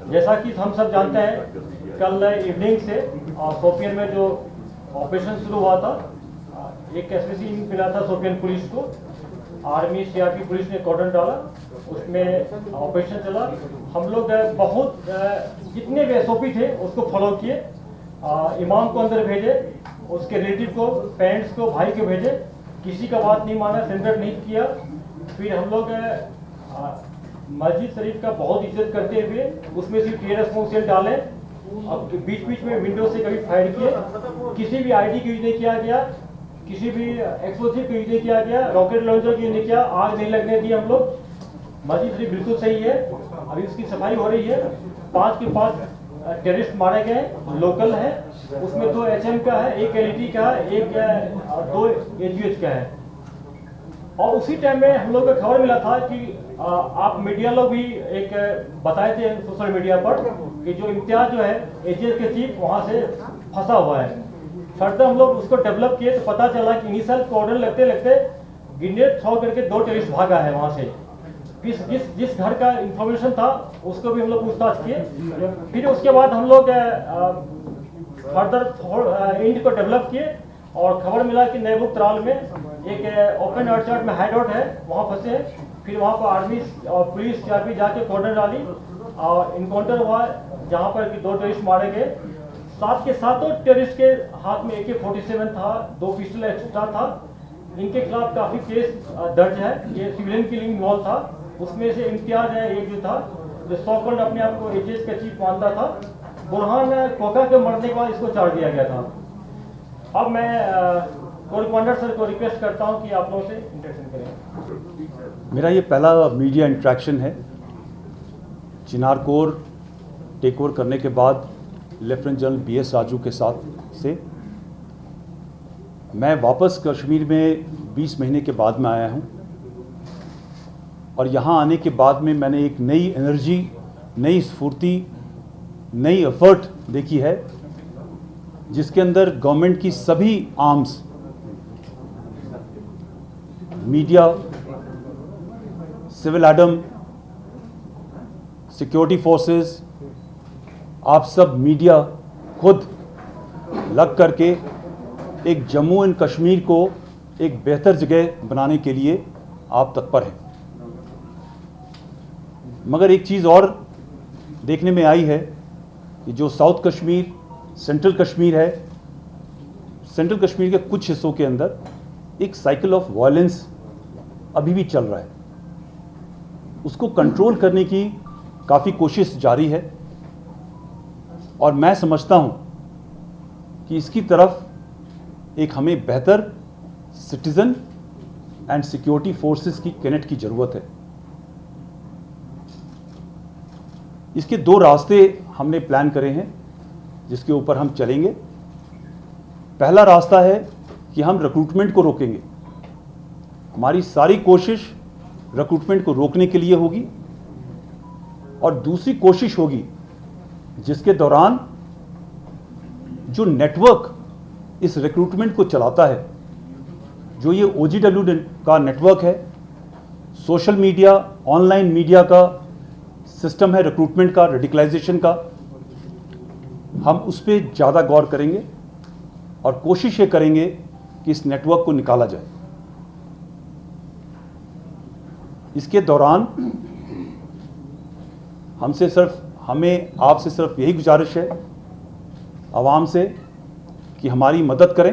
जैसा कि हम सब जानते हैं, कल इवनिंग से शोपियान में जो ऑपरेशन शुरू हुआ था, एक एसपीसी मिला था शोपियान पुलिस को। आर्मी सीआरपी पुलिस ने कॉर्डन डाला, उसमें ऑपरेशन चला। हम लोग बहुत जितने भी एसओपी थे उसको फॉलो किए। इमाम को अंदर भेजे, उसके रिलेटिव को, पेरेंट्स को, भाई को भेजे। किसी का बात नहीं माना, सेंटर नहीं किया। फिर हम लोग मस्जिद शरीफ का बहुत इज्जत करते हुए उसमें से टीयर स्मोक सेल डाले। अब बीच बीच में विंडो से कभी फायर किए। किसी भी आईडी का यूज नहीं किया गया, किसी भी एक्सप्लोसिव का यूज नहीं किया गया, रॉकेट लॉन्चर का यूज नहीं किया, आग नहीं लगने दी हम लोग। मस्जिद शरीफ बिल्कुल सही है, अभी उसकी सफाई हो रही है। 5 के 5 टेररिस्ट मारे गए, लोकल है। उसमें 2 HM का है, 1 LET का है, 2 AGH का है। और उसी टाइम में हम लोग को खबर मिला था कि आप मीडिया लोग भी एक बताए थे सोशल मीडिया पर कि जो इम्तियाज जो है AGH के चीफ वहां से फंसा हुआ है। फर्दर हम लोग उसको डेवलप किए तो पता चला कि इनिशियल कॉर्डन लगते लगते ग्रेनेड थ्रो करके 2 टेररिस्ट भागा है वहां से। जिस घर का इंफॉर्मेशन था उसको भी हम लोग पूछताछ किए। फिर उसके बाद हम लोग फर्दर इंड को डेवलप किए और खबर मिला कि नैबुक त्राल में एक ओपन ऑर्चर्ड में हाइडआउट है, वहाँ फंसे हैं। फिर वहाँ पर आर्मी और पुलिस सीआरपी जाके कॉर्डन डाली और इनकाउंटर हुआ जहाँ पर कि 2 टेररिस्ट मारे गए। 7 के 7 टेररिस्ट के हाथ में AK-47 था, 2 पिस्टल एक्स्ट्रा था। इनके खिलाफ काफी केस दर्ज है। ये सिविलियन किलिंग इन्वॉल्व था। उसमें से इम्तियाज है एक जो था, जो सॉकल्ड अपने आप को AGH का चीफ मानता था। बुरहान कोका के मरने के बाद इसको चार्ज दिया गया था। अब मैं कोर कमांडर सर को रिक्वेस्ट करता हूं कि आप लोगों से इंटरेक्शन करें। मेरा ये पहला मीडिया इंटरेक्शन है। चिनार कोर टेक ओवर करने के बाद लेफ्टिनेंट जनरल BS राजू के साथ से मैं वापस कश्मीर में 20 महीने के बाद में आया हूँ। और यहाँ आने के बाद में मैंने एक नई एनर्जी, नई स्फूर्ति, नई एफर्ट देखी है, जिसके अंदर गवर्नमेंट की सभी arms, media, civil admin, security forces, आप सब मीडिया खुद लग करके एक जम्मू एंड कश्मीर को एक बेहतर जगह बनाने के लिए आप तत्पर हैं। मगर एक चीज़ और देखने में आई है कि जो साउथ कश्मीर, सेंट्रल कश्मीर है, सेंट्रल कश्मीर के कुछ हिस्सों के अंदर एक साइकिल ऑफ वायलेंस अभी भी चल रहा है। उसको कंट्रोल करने की काफ़ी कोशिश जारी है और मैं समझता हूं कि इसकी तरफ एक हमें बेहतर सिटीज़न एंड सिक्योरिटी फोर्सेस की कनेक्ट की ज़रूरत है। इसके 2 रास्ते हमने प्लान करे हैं जिसके ऊपर हम चलेंगे। पहला रास्ता है कि हम रिक्रूटमेंट को रोकेंगे। हमारी सारी कोशिश रिक्रूटमेंट को रोकने के लिए होगी। और दूसरी कोशिश होगी जिसके दौरान जो नेटवर्क इस रिक्रूटमेंट को चलाता है, जो ये OGW का नेटवर्क है, सोशल मीडिया, ऑनलाइन मीडिया का सिस्टम है, रिक्रूटमेंट का, रेडिकलाइजेशन का, हम उस पर ज़्यादा गौर करेंगे और कोशिश ये करेंगे कि इस नेटवर्क को निकाला जाए। इसके दौरान हमें आपसे सिर्फ यही गुजारिश है आवाम से कि हमारी मदद करें।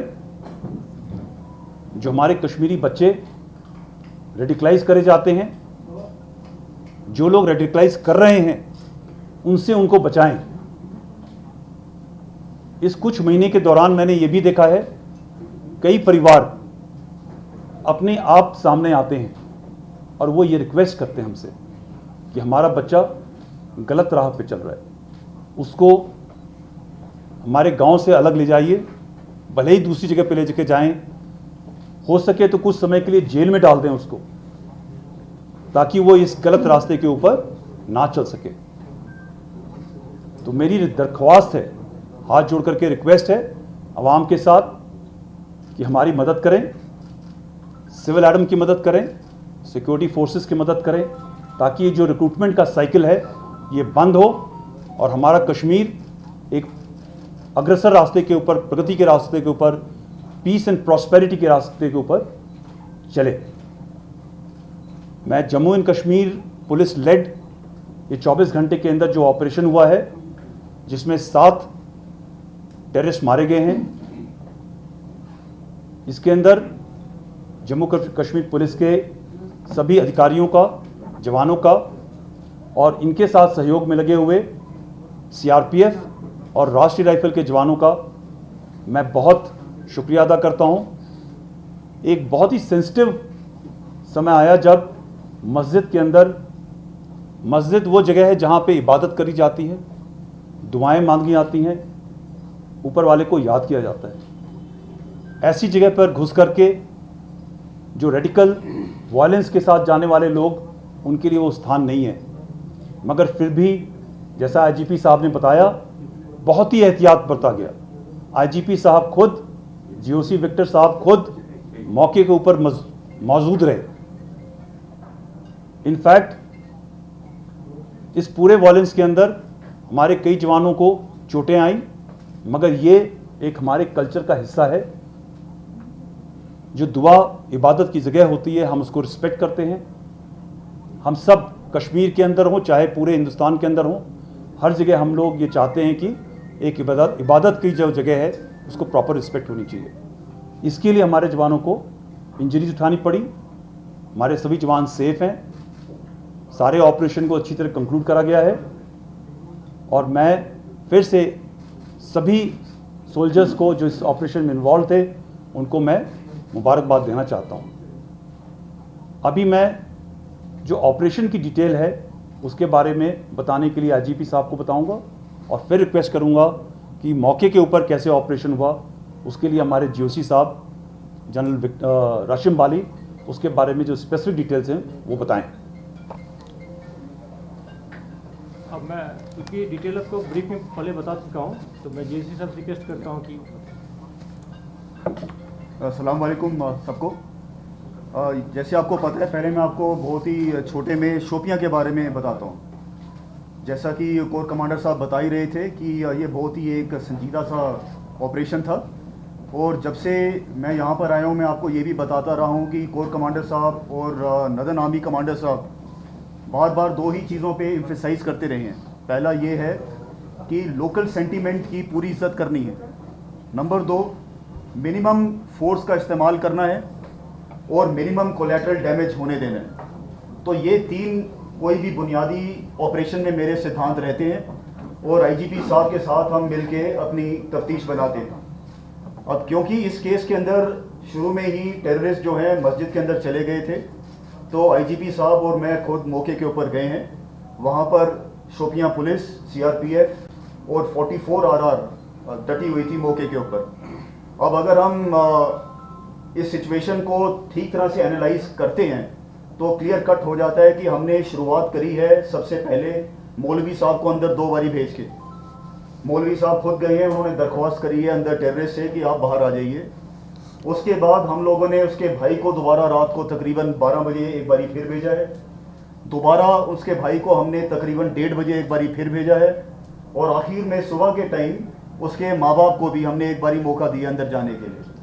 जो हमारे कश्मीरी बच्चे रेडिकलाइज करे जाते हैं, जो लोग रेडिकलाइज कर रहे हैं, उनसे उनको बचाएं। इस कुछ महीने के दौरान मैंने ये भी देखा है, कई परिवार अपने आप सामने आते हैं और वो ये रिक्वेस्ट करते हैं हमसे कि हमारा बच्चा गलत राह पे चल रहा है, उसको हमारे गांव से अलग ले जाइए, भले ही दूसरी जगह पे ले जाके जाएं, हो सके तो कुछ समय के लिए जेल में डाल दें उसको, ताकि वो इस गलत रास्ते के ऊपर ना चल सके। तो मेरी दरख्वास्त है, हाथ जोड़ करके रिक्वेस्ट है आवाम के साथ कि हमारी मदद करें, सिविल एडम की मदद करें, सिक्योरिटी फोर्सेस की मदद करें, ताकि ये जो रिक्रूटमेंट का साइकिल है ये बंद हो और हमारा कश्मीर एक अग्रसर रास्ते के ऊपर, प्रगति के रास्ते के ऊपर, पीस एंड प्रॉस्पेरिटी के रास्ते के ऊपर चले। मैं Jammu and Kashmir police led ये 24 घंटे के अंदर जो ऑपरेशन हुआ है, जिसमें 7 टेररिस्ट मारे गए हैं, इसके अंदर जम्मू कश्मीर पुलिस के सभी अधिकारियों का, जवानों का और इनके साथ सहयोग में लगे हुए सीआरपीएफ और राष्ट्रीय राइफल के जवानों का मैं बहुत शुक्रिया अदा करता हूं। एक बहुत ही सेंसिटिव समय आया जब मस्जिद के अंदर, मस्जिद वो जगह है जहां पे इबादत करी जाती है, दुआएं मांगी जाती हैं, ऊपर वाले को याद किया जाता है। ऐसी जगह पर घुस करके जो रेडिकल वायलेंस के साथ जाने वाले लोग, उनके लिए वो स्थान नहीं है। मगर फिर भी जैसा आईजीपी साहब ने बताया, बहुत ही एहतियात बरता गया। आईजीपी साहब खुद, जीओसी विक्टर साहब खुद मौके के ऊपर मौजूद रहे। इनफैक्ट इस पूरे वायलेंस के अंदर हमारे कई जवानों को चोटें आई, मगर ये एक हमारे कल्चर का हिस्सा है। जो दुआ इबादत की जगह होती है, हम उसको रिस्पेक्ट करते हैं। हम सब कश्मीर के अंदर हों, चाहे पूरे हिंदुस्तान के अंदर हों, हर जगह हम लोग ये चाहते हैं कि एक इबादत की जो जगह है उसको प्रॉपर रिस्पेक्ट होनी चाहिए। इसके लिए हमारे जवानों को इंजरीज उठानी पड़ी। हमारे सभी जवान सेफ हैं। सारे ऑपरेशन को अच्छी तरह कंक्लूड करा गया है और मैं फिर से सभी सोल्जर्स को जो इस ऑपरेशन में इन्वॉल्व थे, उनको मैं मुबारकबाद देना चाहता हूं। अभी मैं जो ऑपरेशन की डिटेल है उसके बारे में बताने के लिए आईजीपी साहब को बताऊंगा और फिर रिक्वेस्ट करूंगा कि मौके के ऊपर कैसे ऑपरेशन हुआ उसके लिए हमारे जीओसी साहब जनरल राशिम बाली उसके बारे में जो स्पेसिफिक डिटेल्स हैं वो बताएं। अब मैं क्योंकि डिटेल आपको ब्रीफ में पहले बता चुका हूँ, तो मैं जीओसी साहब से रिक्वेस्ट करता हूँ कि अस्सलाम वालेकुम सबको। जैसे आपको पता है, पहले मैं आपको बहुत ही छोटे में शोपियां के बारे में बताता हूं। जैसा कि कोर कमांडर साहब बता ही रहे थे कि ये बहुत ही एक संजीदा सा ऑपरेशन था और जब से मैं यहाँ पर आया हूँ मैं आपको ये भी बताता रहा हूँ कि कोर कमांडर साहब और नदन आर्मी कमांडर साहब बार बार 2 ही चीज़ों पे एम्फेसाइज करते रहे हैं। पहला ये है कि लोकल सेंटीमेंट की पूरी इज्जत करनी है। नंबर 2, मिनिमम फोर्स का इस्तेमाल करना है और मिनिमम कोलैटरल डैमेज होने देना है। तो ये 3 कोई भी बुनियादी ऑपरेशन में मेरे सिद्धांत रहते हैं और आईजीपी साहब के साथ हम मिलके अपनी तफ्तीश बनाते हैं। अब क्योंकि इस केस के अंदर शुरू में ही टेररिस्ट जो हैं मस्जिद के अंदर चले गए थे, तो आईजीपी साहब और मैं खुद मौके के ऊपर गए हैं। वहाँ पर शोपियां पुलिस, सीआरपीएफ और 44 आरआर डटी हुई थी मौके के ऊपर। अब अगर हम इस सिचुएशन को ठीक तरह से एनालाइज करते हैं तो क्लियर कट हो जाता है कि हमने शुरुआत करी है सबसे पहले मौलवी साहब को अंदर 2 बारी भेज के। मौलवी साहब खुद गए हैं, उन्होंने दरख्वास्त करी है अंदर टेररिस्ट से कि आप बाहर आ जाइए। उसके बाद हम लोगों ने उसके भाई को दोबारा रात को तकरीबन 12 बजे एक बारी फिर भेजा है। दोबारा उसके भाई को हमने तकरीबन 1:30 बजे एक बारी फिर भेजा है और आखिर में सुबह के टाइम उसके माँ बाप को भी हमने एक बारी मौका दिया अंदर जाने के लिए।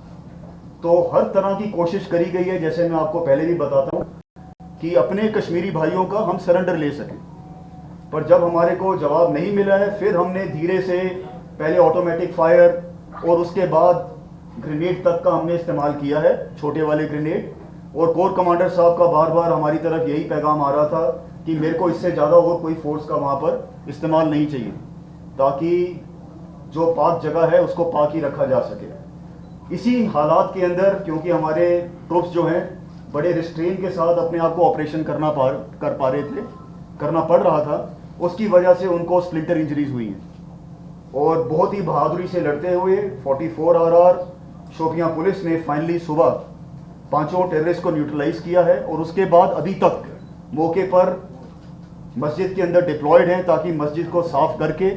तो हर तरह की कोशिश करी गई है, जैसे मैं आपको पहले भी बताता हूँ, कि अपने कश्मीरी भाइयों का हम सरेंडर ले सकें। पर जब हमारे को जवाब नहीं मिला है, फिर हमने धीरे से पहले ऑटोमेटिक फायर और उसके बाद ग्रेनेड तक का हमने इस्तेमाल किया है, छोटे वाले ग्रेनेड। और कोर कमांडर साहब का बार बार हमारी तरफ यही पैगाम आ रहा था कि मेरे को इससे ज़्यादा और कोई फोर्स का वहाँ पर इस्तेमाल नहीं चाहिए, ताकि जो पाक जगह है उसको पाक ही रखा जा सके। इसी हालात के अंदर क्योंकि हमारे ट्रूप्स जो हैं बड़े रिस्ट्रेन के साथ अपने आप को ऑपरेशन करना पड़ रहा था, उसकी वजह से उनको स्प्लिंटर इंजरीज हुई हैं और बहुत ही बहादुरी से लड़ते हुए 44 आरआर शोपियां पुलिस ने फाइनली सुबह 5 टेररिस्ट को न्यूट्रलाइज किया है और उसके बाद अभी तक मौके पर मस्जिद के अंदर डिप्लॉयड हैं, ताकि मस्जिद को साफ करके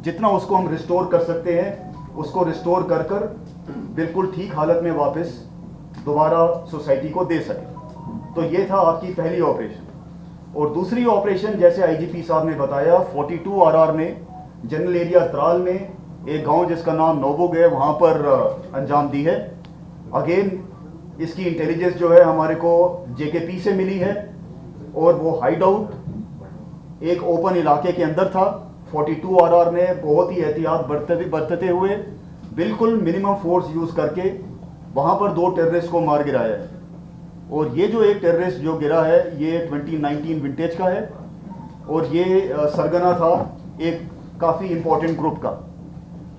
जितना उसको हम रिस्टोर कर सकते हैं उसको रिस्टोर कर कर बिल्कुल ठीक हालत में वापस दोबारा सोसाइटी को दे सके। तो ये था आपकी पहली ऑपरेशन। और दूसरी ऑपरेशन, जैसे आईजीपी साहब ने बताया, 42 आरआर ने जनरल एरिया त्राल में एक गांव जिसका नाम नोबुग है वहां पर अंजाम दी है। अगेन इसकी इंटेलिजेंस जो है हमारे को जेकेपी से मिली है और वो हाइड आउट एक ओपन इलाके के अंदर था। 42 RR ने बहुत ही एहतियात बरतते हुए बिल्कुल मिनिमम फोर्स यूज करके वहां पर 2 टेररिस्ट को मार गिराया है। और ये जो एक टेररिस्ट जो गिरा है ये 2019 विंटेज का है और ये सरगना था एक काफ़ी इंपॉर्टेंट ग्रुप का।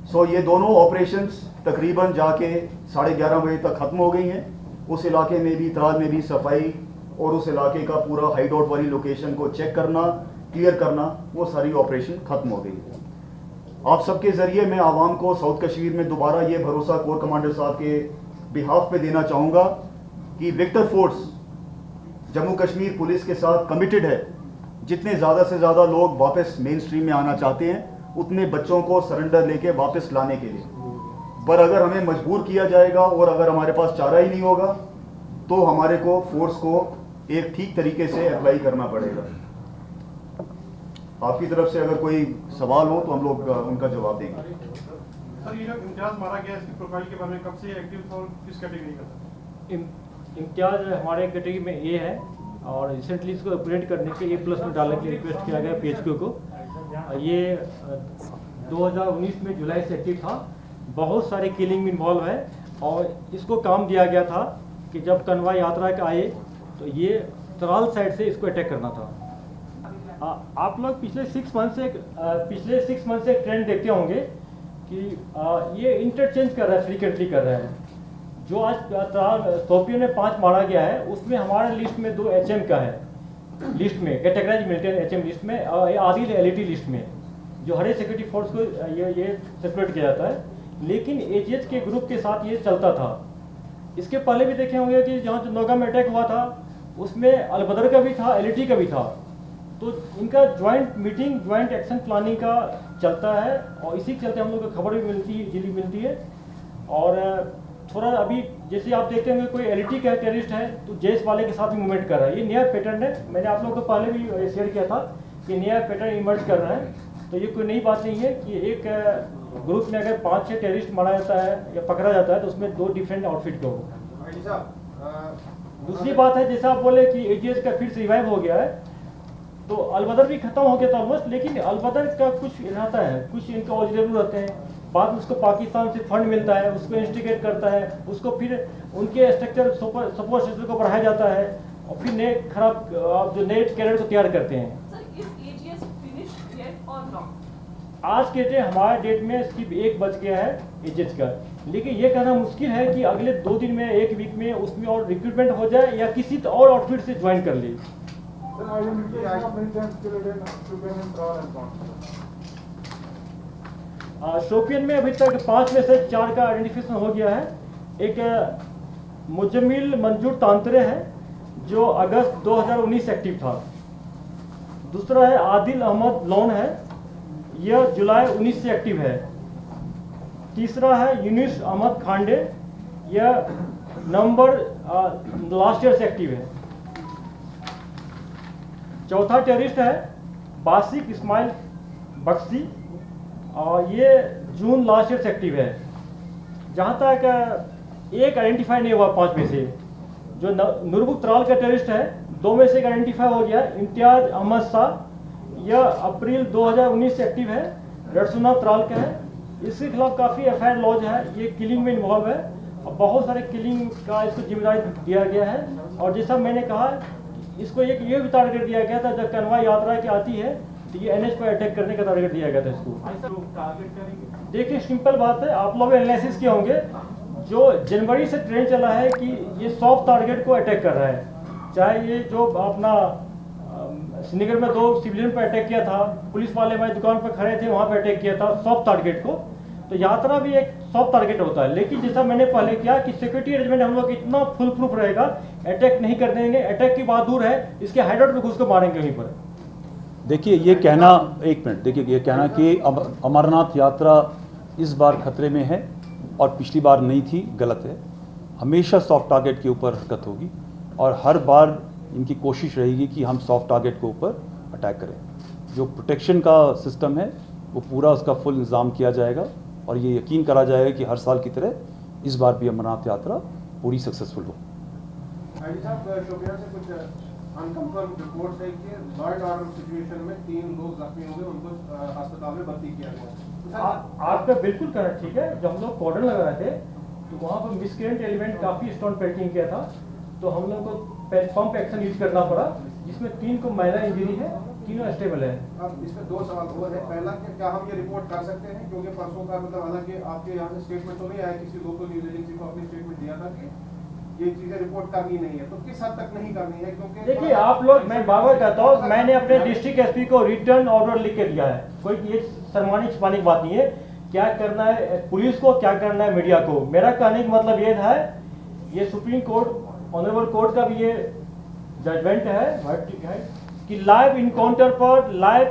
सो ये दोनों ऑपरेशंस तकरीबन जाके 11:30 बजे तक ख़त्म हो गई हैं। उस इलाके में भी त्राल में भी सफाई और उस इलाके का पूरा हाइड आउट वाली लोकेशन को चेक करना, क्लियर करना, वो सारी ऑपरेशन ख़त्म हो गई है। आप सबके ज़रिए मैं आवाम को साउथ कश्मीर में दोबारा ये भरोसा कोर कमांडर साहब के बिहाफ पे देना चाहूँगा कि Victor force Jammu Kashmir police के साथ कमिटेड है। जितने ज़्यादा से ज़्यादा लोग वापस मेन स्ट्रीम में आना चाहते हैं उतने बच्चों को सरेंडर लेके वापस लाने के लिए, पर अगर हमें मजबूर किया जाएगा और अगर हमारे पास चारा ही नहीं होगा तो हमारे को फोर्स को एक ठीक तरीके से अप्लाई करना पड़ेगा। आपकी तरफ से अगर कोई सवाल हो तो हम लोग उनका जवाब देंगे। सर, ये जो इम्तियाज मारा गया इसकी प्रोफाइल के बारे में कब से एक्टिव था और किस कैटेगरी का था? इम्तियाज हमारे कैटेगरी में ए है और रिसेंटली इसको अपग्रेड करने के A+ में डालने के लिए रिक्वेस्ट किया गया PHQ को। ये 2019 में जुलाई से एक्टिव था। बहुत सारे किलिंग में इन्वॉल्व है और इसको काम दिया गया था कि जब कनवा यात्रा का आए तो ये त्राल साइड से इसको अटैक करना था। आप लोग पिछले 6 मंथ से एक ट्रेंड देखते होंगे कि ये इंटरचेंज कर रहा है, फ्रीक्वेंटली कर रहा है। जो आज शोपियां में 5 मारा गया है उसमें हमारे लिस्ट में 2 HM का है, लिस्ट में कैटेगराइज मिलिटेंट HM लिस्ट में और आदिल LET लिस्ट में, जो हरे सिक्योरिटी फोर्स को ये सेपरेट किया जाता है। लेकिन AGH के ग्रुप के साथ ये चलता था। इसके पहले भी देखे होंगे कि जहाँ जो नौगाम में अटैक हुआ था उसमें अलबदर का भी था, LET का भी था। तो इनका joint meeting, joint action planning का चलता है और इसी के चलते हम लोग को खबर भी मिलती है। और थोड़ा अभी जैसे आप देखते होंगे कोई LET का टेररिस्ट है तो जेस वाले के साथ भी मूवमेंट कर रहा है। ये नया पैटर्न है, मैंने आप लोगों को पहले भी शेयर किया था कि नया पैटर्न इमर्ज कर रहा है। तो ये कोई नई बात नहीं है कि एक ग्रुप में अगर 5-6 टेररिस्ट मारा जाता है या पकड़ा जाता है तो उसमें 2 डिफरेंट आउटफिट के हो। दूसरी बात है जैसे आप बोले कि AGH का फिर से रिवाइव हो गया है तो अलबदर भी खत्म हो गया था ऑलमोस्ट, लेकिन अलबदर का कुछ रहता है, कुछ इनका ऑरिजिनल रहते हैं। बाद में उसको पाकिस्तान से फंड मिलता है, उसको इंस्टिगेट करता है, उसको फिर उनके स्ट्रक्चर सपोर्ट स्ट्रक्चर को बढ़ाया जाता है और फिर नए खराब जो नए कैडेट को तैयार करते हैं। आज के डेट हमारे डेट में सिर्फ 1 बच गया है AGH का, लेकिन ये कहना मुश्किल है कि अगले 2 दिन में, 1 वीक में उसमें और रिक्रूटमेंट हो जाए या किसी और आउटफिट से ज्वाइन कर ले। शोपियन में अभी तक 5 में से 4 का आइडेंटिफिकेशन हो गया है। एक मुजम्मिल मंजूर तांतरे है जो अगस्त 2019 एक्टिव था। दूसरा है आदिल अहमद लोन है, यह जुलाई 19 से एक्टिव है। तीसरा है यूनिस अहमद खांडे, यह नवंबर लास्ट ईयर से एक्टिव है। चौथा टेररिस्ट है बासिक इस्माइल बख्शी और ये जून लास्ट ईयर से एक्टिव है। जहाँ तक एक आइडेंटिफाई नहीं हुआ 5 में से, जो नुरबुक त्राल का टेररिस्ट है 2 में से एक आइडेंटिफाई हो गया, इम्तियाज अहमद शाह, यह अप्रैल 2019 से एक्टिव है, रड़सुना त्राल का है। इसके खिलाफ काफ़ी FIR लॉज है, ये किलिंग में इन्वॉल्व है और बहुत सारे किलिंग का इसको जिम्मेदारी दिया गया है। और जैसा मैंने कहा इसको एक ये भी टारगेट दिया गया था जब कनवा यात्रा की आती है तो ये NH पर अटैक करने का टारगेट दिया गया था इसको। देखिए सिंपल बात है, आप लोग एनालिसिस किए होंगे, जो जनवरी से ट्रेंड चला है कि ये सॉफ्ट टारगेट को अटैक कर रहा है। चाहे ये जो अपना श्रीनगर में 2 सिविलियन पर अटैक किया था, पुलिस वाले हमारी दुकान पर खड़े थे वहाँ पर अटैक किया था सॉफ्ट टारगेट को, तो यात्रा भी एक सॉफ्ट टारगेट होता है। लेकिन जैसा मैंने पहले किया कि सिक्योरिटी अरेंजमेंट हम लोग इतना फुल प्रूफ रहेगा, अटैक नहीं कर देंगे। अटैक की बात दूर है, इसके हाइडआउट में घुस को मारेंगे वहीं पर। देखिए ये कहना, एक मिनट, देखिए ये कहना कि अमरनाथ यात्रा इस बार खतरे में है और पिछली बार नहीं थी, गलत है। हमेशा सॉफ्ट टारगेट के ऊपर हरकत होगी और हर बार इनकी कोशिश रहेगी कि हम सॉफ्ट टारगेट के ऊपर अटैक करें। जो प्रोटेक्शन का सिस्टम है वो पूरा उसका फुल इंतज़ाम किया जाएगा और ये यकीन करा जाएगा कि हर साल की तरह इस बार भी अमरनाथ यात्रा पूरी सक्सेसफुल हो। आईजी साहब, शोपियां से कुछ अनकंफर्म रिपोर्ट्स है कि लॉ एंड ऑर्डर सिचुएशन में 3 लोग जख्मी हो गए, उनको अस्पताल में भर्ती किया गया। आपका बिल्कुल करेक्ट, ठीक है। जब हम लोग कॉर्डन लगा रहे थे तो वहाँ पर मिसक्रेंट एलिमेंट काफ़ी स्टोन पेल्टिंग किया था, तो हम लोग को पंप एक्शन यूज करना पड़ा, जिसमें 3 को माइनर इंजरी है, तीनों स्टेबल है। अब इसमें 2 सवाल और है। पहला कि क्या हम ये रिपोर्ट कर सकते हैं, क्योंकि परसों का मतलब हालांकि आपके यहाँ से स्टेटमेंट तो नहीं आया, किसी लोकल न्यूज एजेंसी को अपनी स्टेटमेंट दिया था कि ये चीजें रिपोर्ट करनी नहीं है, तो किस हद तक नहीं करनी है? क्योंकि देखिए आप लोग, मैं बार-बार कहता हूँ, मैंने अपने डिस्ट्रिक्ट एसपी को रिटर्न ऑर्डर लिख के दिया है। कोई ये शर्माने छिपाने की बात नहीं है। क्या करना है पुलिस को, क्या करना है मीडिया को। मेरा कहने का मतलब ये था, ये सुप्रीम कोर्ट ऑनरेबल कोर्ट का भी ये जजमेंट है कि लाइव इनकाउंटर पर लाइव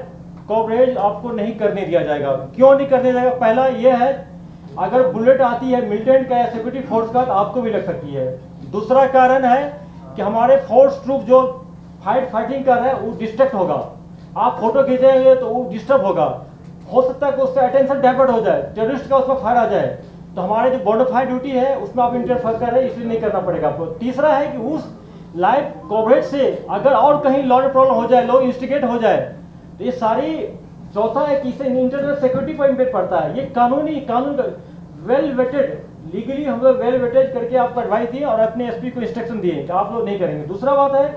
कवरेज आपको नहीं करने दिया जाएगा। क्यों नहीं करने दिया जाएगा? पहला ये है, अगर बुलेट आती है मिलिटेंट का या सिक्योरिटी फोर्स का तो आपको भी लग सकती है। दूसरा कारण है कि हमारे फोर्स ट्रूप जो फाइटिंग कर रहे हैं वो डिस्ट्रैक्ट होगा। आप फोटो खींचेंगे तो वो डिस्टर्ब होगा, हो सकता है कि उसका अटेंशन डाइवर्ट हो जाए, टेररिस्ट का उसमें फायर आ जाए। तो हमारे जो बोनाफाइड ड्यूटी है उसमें आप इंटरफेयर कर रहे हैं, इसलिए नहीं करना पड़ेगा आपको। तीसरा है कि उस लाइव कवरेज से अगर और कहीं लॉ एंड प्रॉब्लम हो जाए, लोग इंस्टिगेट हो जाए, तो ये सारी, चौथा है कि इससे इंटरनल सिक्योरिटी पर इम्पैक्ट पड़ता है। ये कानून वेल वेटेड, लीगली हम लोग वेल वेटेड करके आपको एडवाइस दिए और अपने एसपी को इंस्ट्रक्शन दिए कि आप लोग नहीं करेंगे। दूसरा बात है,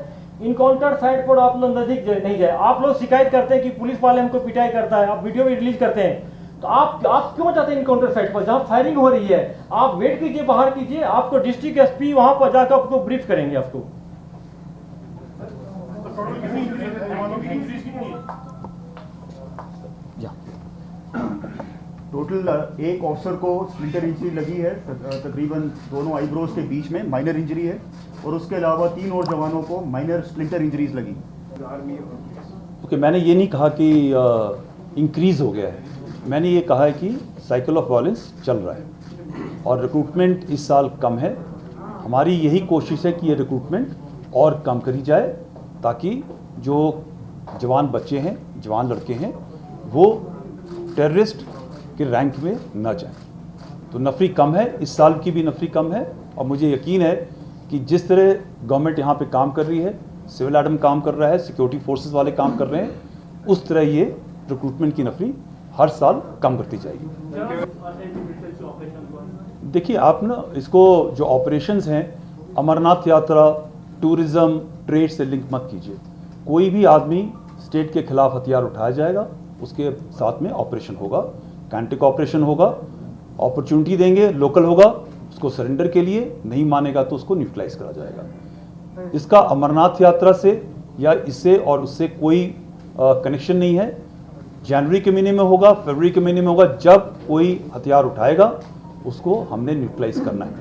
इनकाउंटर साइट पर आप लोग नजदीक नहीं जाए। आप लोग शिकायत करते हैं कि पुलिस वाले हमको पिटाई करता है, आप वीडियो भी रिलीज करते हैं, तो आप क्यों जाते हैं इनकाउंटर साइट पर जहां फायरिंग हो रही है? आप वेट कीजिए, बाहर कीजिए, आपको डिस्ट्रिक्ट एसपी वहां पर जाकर आपको ब्रीफ करेंगे आपको। तो टोटल कितनी इंजरीज कितनी है? टोटल एक ऑफिसर को स्प्लिंटर इंजरी लगी है, तकरीबन दोनों आईब्रोज के बीच में माइनर इंजरी है, और उसके अलावा 3 और जवानों को माइनर स्प्लिंटर इंजरीज लगी। ओके, मैंने ये नहीं कहा कि इंक्रीज हो गया है, मैंने ये कहा है कि साइकिल ऑफ वायलेंस चल रहा है और रिक्रूटमेंट इस साल कम है। हमारी यही कोशिश है कि ये रिक्रूटमेंट और कम करी जाए ताकि जो जवान बच्चे हैं, जवान लड़के हैं, वो टेररिस्ट के रैंक में न जाए। तो नफरी कम है, इस साल की भी नफरी कम है, और मुझे यकीन है कि जिस तरह गवर्नमेंट यहाँ पे काम कर रही है, सिविल एडम काम कर रहा है, सिक्योरिटी फोर्सेस वाले काम कर रहे हैं, उस तरह ये रिक्रूटमेंट की नफरी हर साल कम करती जाएगी। देखिए आप ना, इसको जो ऑपरेशंस हैं, अमरनाथ यात्रा, टूरिज्म, ट्रेड से लिंक मत कीजिए। कोई भी आदमी स्टेट के खिलाफ हथियार उठाया जाएगा, उसके साथ में ऑपरेशन होगा, कांटेक्ट ऑपरेशन होगा, अपॉर्चुनिटी देंगे, लोकल होगा, उसको सरेंडर के लिए, नहीं मानेगा तो उसको न्यूट्रलाइज करा जाएगा। इसका अमरनाथ यात्रा से या इससे और उससे कोई कनेक्शन नहीं है। जनवरी के महीने में होगा, फरवरी के महीने में होगा, जब कोई हथियार उठाएगा उसको हमने न्यूट्रलाइज करना है।